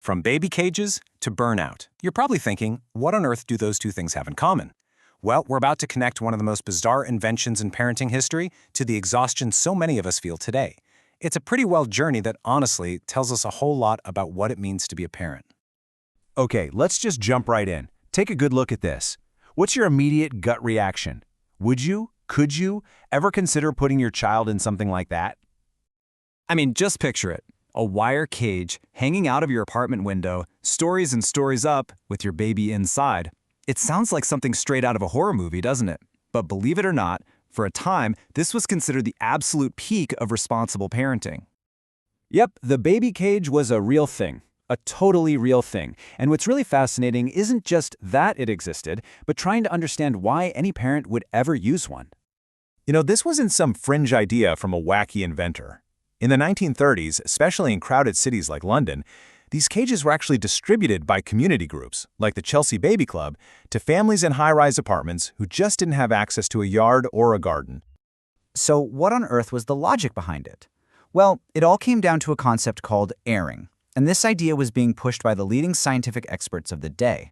From baby cages to burnout. You're probably thinking, what on earth do those two things have in common? Well, we're about to connect one of the most bizarre inventions in parenting history to the exhaustion so many of us feel today. It's a pretty wild journey that honestly tells us a whole lot about what it means to be a parent. Okay, let's just jump right in. Take a good look at this. What's your immediate gut reaction? Could you ever consider putting your child in something like that? I mean, just picture it. A wire cage hanging out of your apartment window, stories and stories up, with your baby inside. It sounds like something straight out of a horror movie, doesn't it? But believe it or not, for a time, this was considered the absolute peak of responsible parenting. Yep, the baby cage was a real thing. A totally real thing. And what's really fascinating isn't just that it existed, but trying to understand why any parent would ever use one. This wasn't some fringe idea from a wacky inventor. In the 1930s, especially in crowded cities like London, these cages were actually distributed by community groups, like the Chelsea Baby Club, to families in high-rise apartments who just didn't have access to a yard or a garden. So what on earth was the logic behind it? Well, it all came down to a concept called airing, and this idea was being pushed by the leading scientific experts of the day.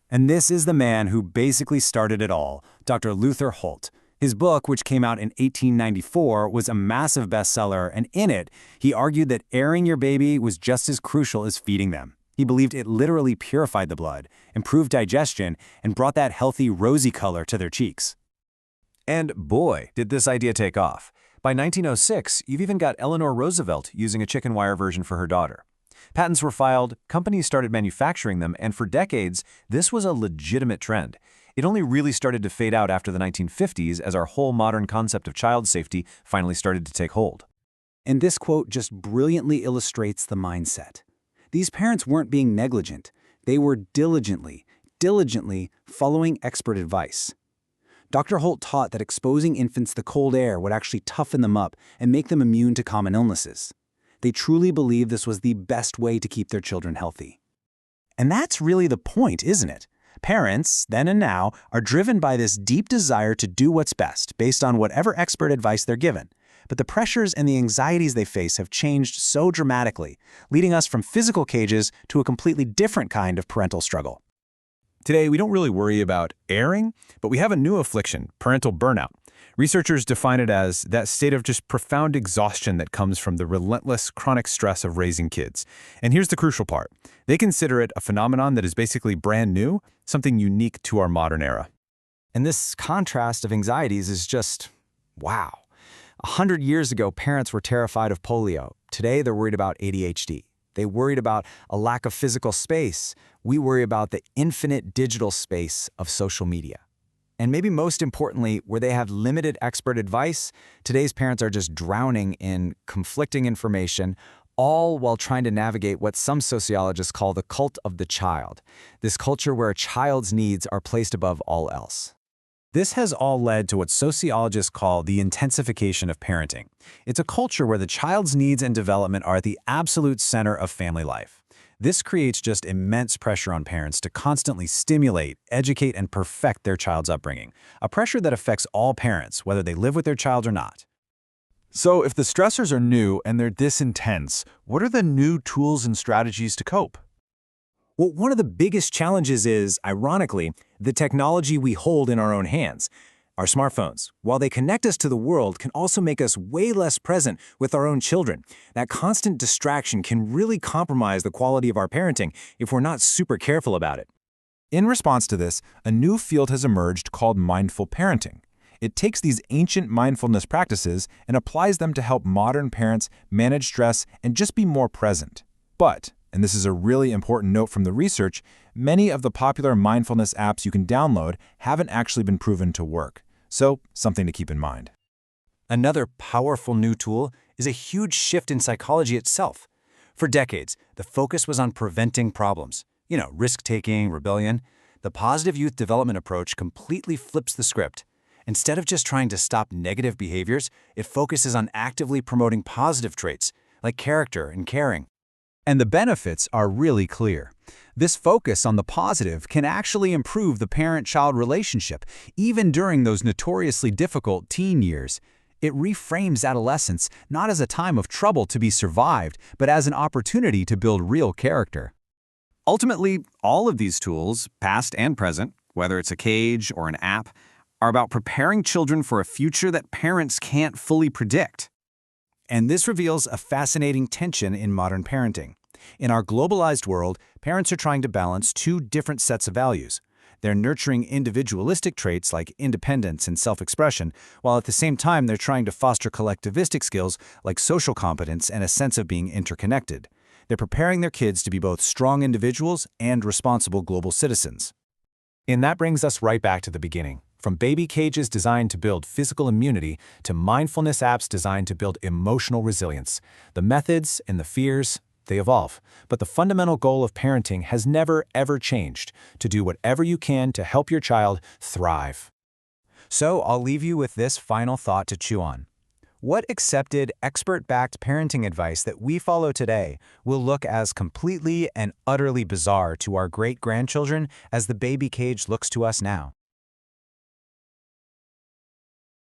And this is the man who basically started it all, Dr. Luther Holt. His book, which came out in 1894, was a massive bestseller, and in it, he argued that airing your baby was just as crucial as feeding them. He believed it literally purified the blood, improved digestion, and brought that healthy, rosy color to their cheeks. And boy, did this idea take off. By 1906, you've even got Eleanor Roosevelt using a chicken wire version for her daughter. Patents were filed, companies started manufacturing them, and for decades, this was a legitimate trend. It only really started to fade out after the 1950s as our whole modern concept of child safety finally started to take hold. And this quote just brilliantly illustrates the mindset. These parents weren't being negligent. They were diligently following expert advice. Dr. Holt taught that exposing infants to the cold air would actually toughen them up and make them immune to common illnesses. They truly believed this was the best way to keep their children healthy. And that's really the point, isn't it? Parents, then and now, are driven by this deep desire to do what's best based on whatever expert advice they're given. But the pressures and the anxieties they face have changed so dramatically, leading us from physical cages to a completely different kind of parental struggle. Today, we don't really worry about airing, but we have a new affliction, parental burnout. Researchers define it as that state of just profound exhaustion that comes from the relentless, chronic stress of raising kids. And here's the crucial part. They consider it a phenomenon that is basically brand new, something unique to our modern era. And this contrast of anxieties is just, wow. 100 years ago, parents were terrified of polio. Today, they're worried about ADHD. They worried about a lack of physical space. We worry about the infinite digital space of social media. And maybe most importantly, where they have limited expert advice, today's parents are just drowning in conflicting information, all while trying to navigate what some sociologists call the cult of the child, this culture where a child's needs are placed above all else. This has all led to what sociologists call the intensification of parenting. It's a culture where the child's needs and development are at the absolute center of family life. This creates just immense pressure on parents to constantly stimulate, educate, and perfect their child's upbringing, a pressure that affects all parents, whether they live with their child or not. So if the stressors are new and they're this intense, what are the new tools and strategies to cope? Well, one of the biggest challenges is, ironically, the technology we hold in our own hands. Our smartphones, while they connect us to the world, can also make us way less present with our own children. That constant distraction can really compromise the quality of our parenting if we're not super careful about it. In response to this, a new field has emerged called mindful parenting. It takes these ancient mindfulness practices and applies them to help modern parents manage stress and just be more present. But, and this is a really important note from the research, many of the popular mindfulness apps you can download haven't actually been proven to work. So, something to keep in mind. Another powerful new tool is a huge shift in psychology itself. For decades, the focus was on preventing problems. Risk-taking, rebellion. The positive youth development approach completely flips the script. Instead of just trying to stop negative behaviors, it focuses on actively promoting positive traits, like character and caring. And the benefits are really clear. This focus on the positive can actually improve the parent-child relationship, even during those notoriously difficult teen years. It reframes adolescence not as a time of trouble to be survived, but as an opportunity to build real character. Ultimately, all of these tools, past and present, whether it's a cage or an app, are about preparing children for a future that parents can't fully predict. And this reveals a fascinating tension in modern parenting. In our globalized world, parents are trying to balance two different sets of values. They're nurturing individualistic traits like independence and self-expression, while at the same time they're trying to foster collectivistic skills like social competence and a sense of being interconnected. They're preparing their kids to be both strong individuals and responsible global citizens. And that brings us right back to the beginning. From baby cages designed to build physical immunity to mindfulness apps designed to build emotional resilience. The methods and the fears, they evolve. But the fundamental goal of parenting has never, ever changed: to do whatever you can to help your child thrive. So I'll leave you with this final thought to chew on. What accepted, expert-backed parenting advice that we follow today will look as completely and utterly bizarre to our great-grandchildren as the baby cage looks to us now?